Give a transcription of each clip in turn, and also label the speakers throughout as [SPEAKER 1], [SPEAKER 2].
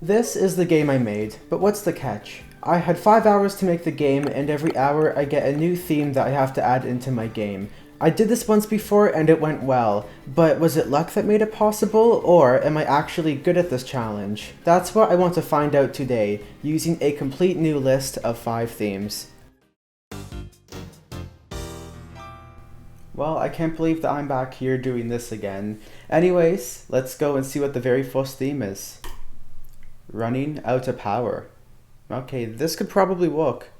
[SPEAKER 1] This is the game I made, but what's the catch? I had 5 hours to make the game, and every hour I get a new theme that I have to add into my game. I did this once before and it went well, but was it luck that made it possible, or am I actually good at this challenge? That's what I want to find out today, using a complete new list of 5 themes. Well, I can't believe that I'm back here doing this again. Anyways, let's go and see what the very first theme is. Running out of power. Okay, this could probably work.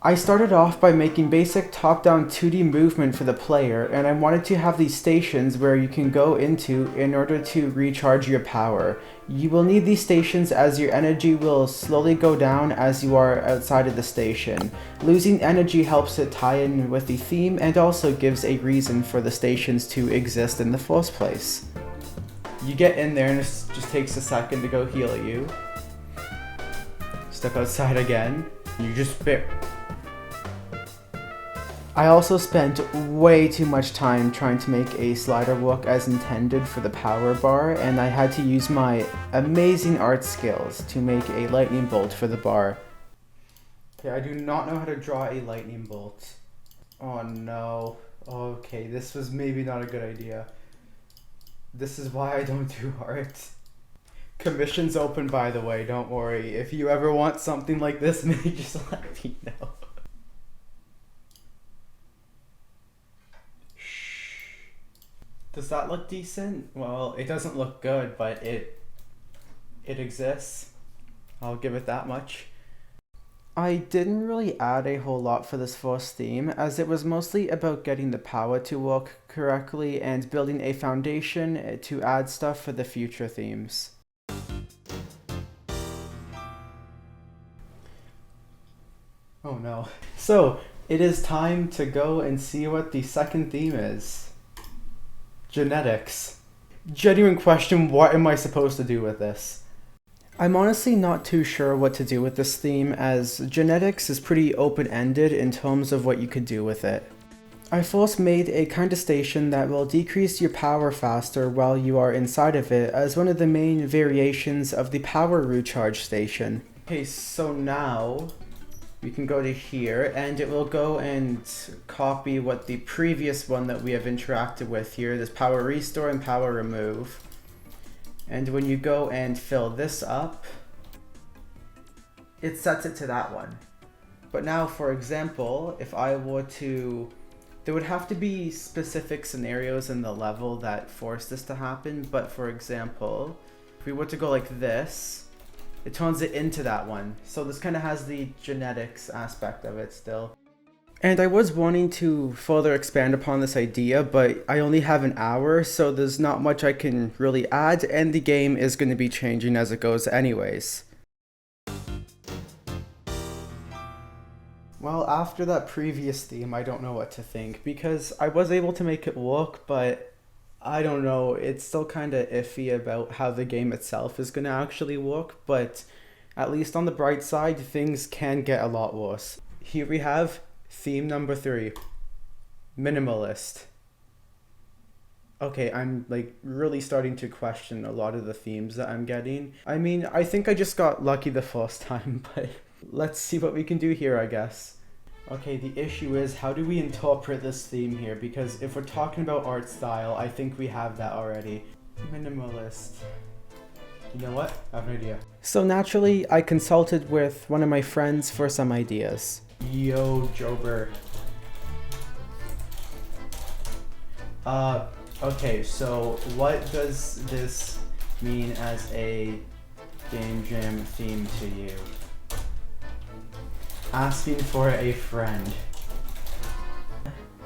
[SPEAKER 1] I started off by making basic top-down 2D movement for the player, and I wanted to have these stations where you can go into in order to recharge your power. You will need these stations as your energy will slowly go down as you are outside of the station. Losing energy helps it tie in with the theme and also gives a reason for the stations to exist in the first place. You get in there and it just takes a second to go heal you. Step outside again. You just spit. I also spent way too much time trying to make a slider work as intended for the power bar, and I had to use my amazing art skills to make a lightning bolt for the bar. Okay, I do not know how to draw a lightning bolt. Oh no. Okay, this was maybe not a good idea. This is why I don't do art. Commission's open, by the way, don't worry. If you ever want something like this, maybe just let me know. Does that look decent? Well, it doesn't look good, but it exists. I'll give it that much. I didn't really add a whole lot for this first theme, as it was mostly about getting the power to work correctly and building a foundation to add stuff for the future themes. Oh no. So, it is time to go and see what the second theme is. Genetics. Genuine question, what am I supposed to do with this? I'm honestly not too sure what to do with this theme, as genetics is pretty open-ended in terms of what you could do with it. I first made a kind of station that will decrease your power faster while you are inside of it as one of the main variations of the power recharge station. Okay, so now we can go to here and it will go and copy what the previous one that we have interacted with here, this power restore and power remove. And when you go and fill this up, it sets it to that one. But now, for example, if I were to, there would have to be specific scenarios in the level that force this to happen. But for example, if we were to go like this, it turns it into that one. So this kind of has the genetics aspect of it still. And I was wanting to further expand upon this idea, but I only have an hour, so there's not much I can really add, and the game is going to be changing as it goes anyways. Well, after that previous theme, I don't know what to think, because I was able to make it work, but I don't know, it's still kind of iffy about how the game itself is going to actually work, but at least on the bright side, things can get a lot worse. Here we have theme number 3, minimalist. Okay, I'm like really starting to question a lot of the themes that I'm getting. I mean, I think I just got lucky the first time, but let's see what we can do here, I guess. Okay, the issue is, how do we interpret this theme here? Because if we're talking about art style, I think we have that already. Minimalist. You know what? I have an idea. So naturally, I consulted with one of my friends for some ideas. Yo, Jober. Okay, so what does this mean as a Game Jam theme to you? Asking for a friend.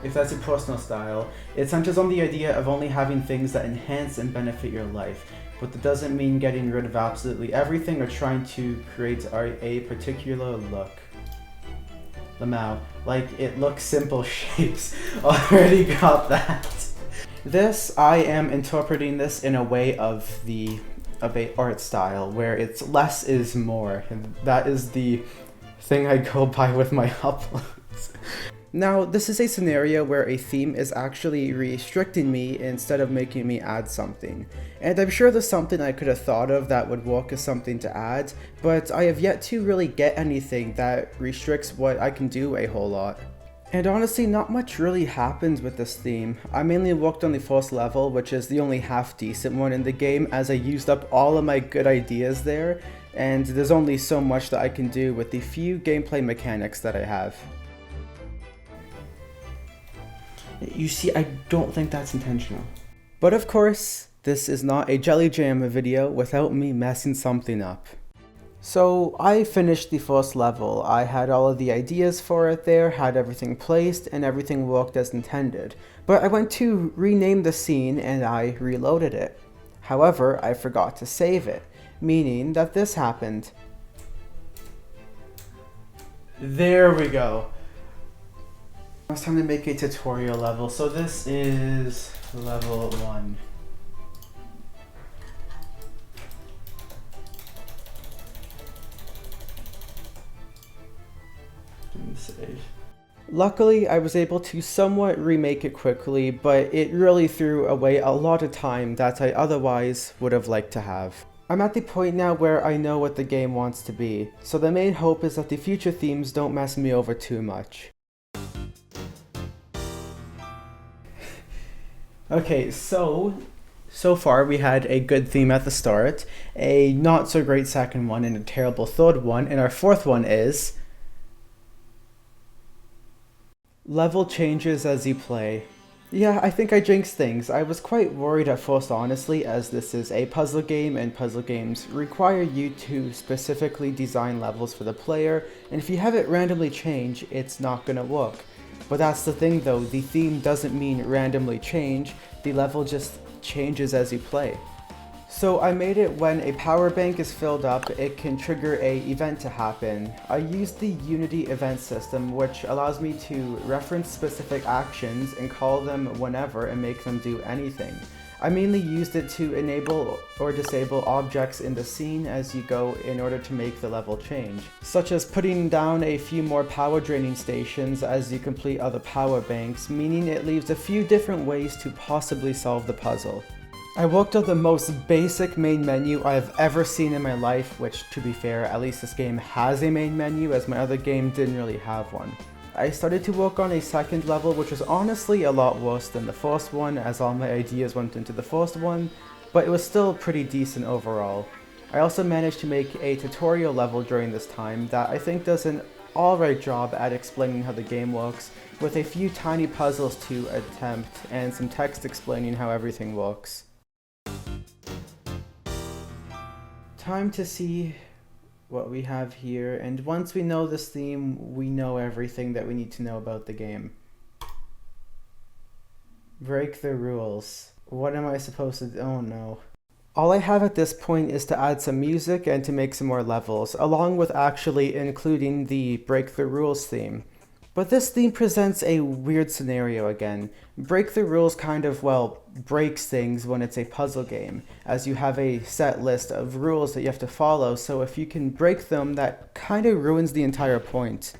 [SPEAKER 1] If that's your personal style, it centers on the idea of only having things that enhance and benefit your life, but that doesn't mean getting rid of absolutely everything or trying to create a particular look. Lamau, like it looks simple shapes, already got that. This, I am interpreting this in a way of a art style where it's less is more, and that is the thing I go by with my uploads. Now, this is a scenario where a theme is actually restricting me instead of making me add something. And I'm sure there's something I could have thought of that would work as something to add, but I have yet to really get anything that restricts what I can do a whole lot. And honestly, not much really happens with this theme. I mainly worked on the first level, which is the only half decent one in the game, as I used up all of my good ideas there, and there's only so much that I can do with the few gameplay mechanics that I have. You see, I don't think that's intentional. But of course, this is not a JellyJam video without me messing something up. So I finished the first level. I had all of the ideas for it there, had everything placed, and everything worked as intended. But I went to rename the scene and I reloaded it. However, I forgot to save it, meaning that this happened. There we go. It's time to make a tutorial level, so this is level 1. Save. Luckily, I was able to somewhat remake it quickly, but it really threw away a lot of time that I otherwise would have liked to have. I'm at the point now where I know what the game wants to be, so the main hope is that the future themes don't mess me over too much. Okay, so far we had a good theme at the start, a not so great second one, and a terrible third one, and our fourth one is level changes as you play. Yeah, I think I jinxed things. I was quite worried at first, honestly, as this is a puzzle game and puzzle games require you to specifically design levels for the player, and if you have it randomly change, it's not gonna work. But that's the thing though, the theme doesn't mean randomly change, the level just changes as you play. So I made it when a power bank is filled up, it can trigger a event to happen. I used the Unity event system, which allows me to reference specific actions and call them whenever and make them do anything. I mainly used it to enable or disable objects in the scene as you go in order to make the level change, such as putting down a few more power draining stations as you complete other power banks, meaning it leaves a few different ways to possibly solve the puzzle. I worked on the most basic main menu I have ever seen in my life, which, to be fair, at least this game has a main menu as my other game didn't really have one. I started to work on a second level, which was honestly a lot worse than the first one, as all my ideas went into the first one, but it was still pretty decent overall. I also managed to make a tutorial level during this time that I think does an alright job at explaining how the game works, with a few tiny puzzles to attempt and some text explaining how everything works. Time to see what we have here, and once we know this theme, we know everything that we need to know about the game. Break the rules. What am I supposed to do? Oh no. All I have at this point is to add some music and to make some more levels, along with actually including the Break the Rules theme. But this theme presents a weird scenario again. Break the Rules kind of, well, breaks things when it's a puzzle game, as you have a set list of rules that you have to follow, so if you can break them, that kind of ruins the entire point.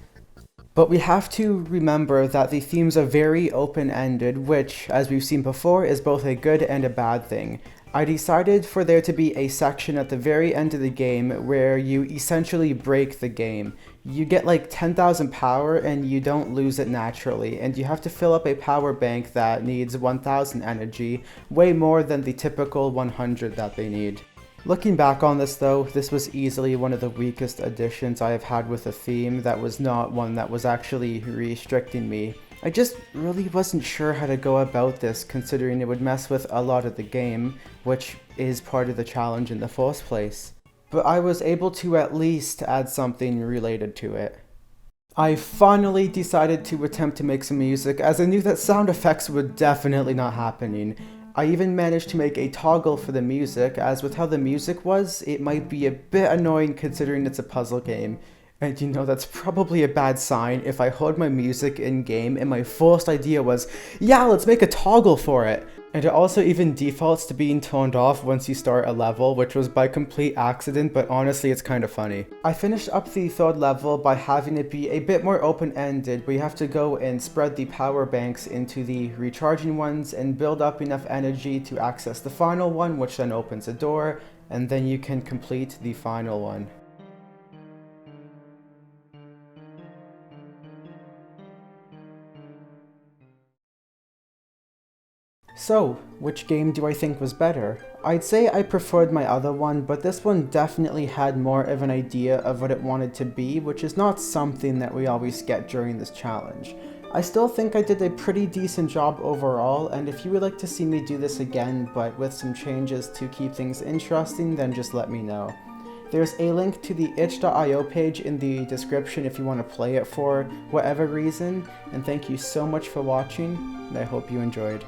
[SPEAKER 1] But we have to remember that the themes are very open-ended, which, as we've seen before, is both a good and a bad thing. I decided for there to be a section at the very end of the game where you essentially break the game. You get like 10,000 power and you don't lose it naturally, and you have to fill up a power bank that needs 1,000 energy, way more than the typical 100 that they need. Looking back on this though, this was easily one of the weakest additions I have had with a theme that was not one that was actually restricting me. I just really wasn't sure how to go about this, considering it would mess with a lot of the game, which is part of the challenge in the first place. But I was able to at least add something related to it. I finally decided to attempt to make some music, as I knew that sound effects were definitely not happening. I even managed to make a toggle for the music, as with how the music was, it might be a bit annoying considering it's a puzzle game. And you know, that's probably a bad sign if I heard my music in-game and my first idea was, yeah, let's make a toggle for it. And it also even defaults to being turned off once you start a level, which was by complete accident, but honestly it's kind of funny. I finished up the third level by having it be a bit more open-ended, where you have to go and spread the power banks into the recharging ones and build up enough energy to access the final one, which then opens a door, and then you can complete the final one. So, which game do I think was better? I'd say I preferred my other one, but this one definitely had more of an idea of what it wanted to be, which is not something that we always get during this challenge. I still think I did a pretty decent job overall, and if you would like to see me do this again, but with some changes to keep things interesting, then just let me know. There's a link to the itch.io page in the description if you want to play it for whatever reason, and thank you so much for watching, and I hope you enjoyed.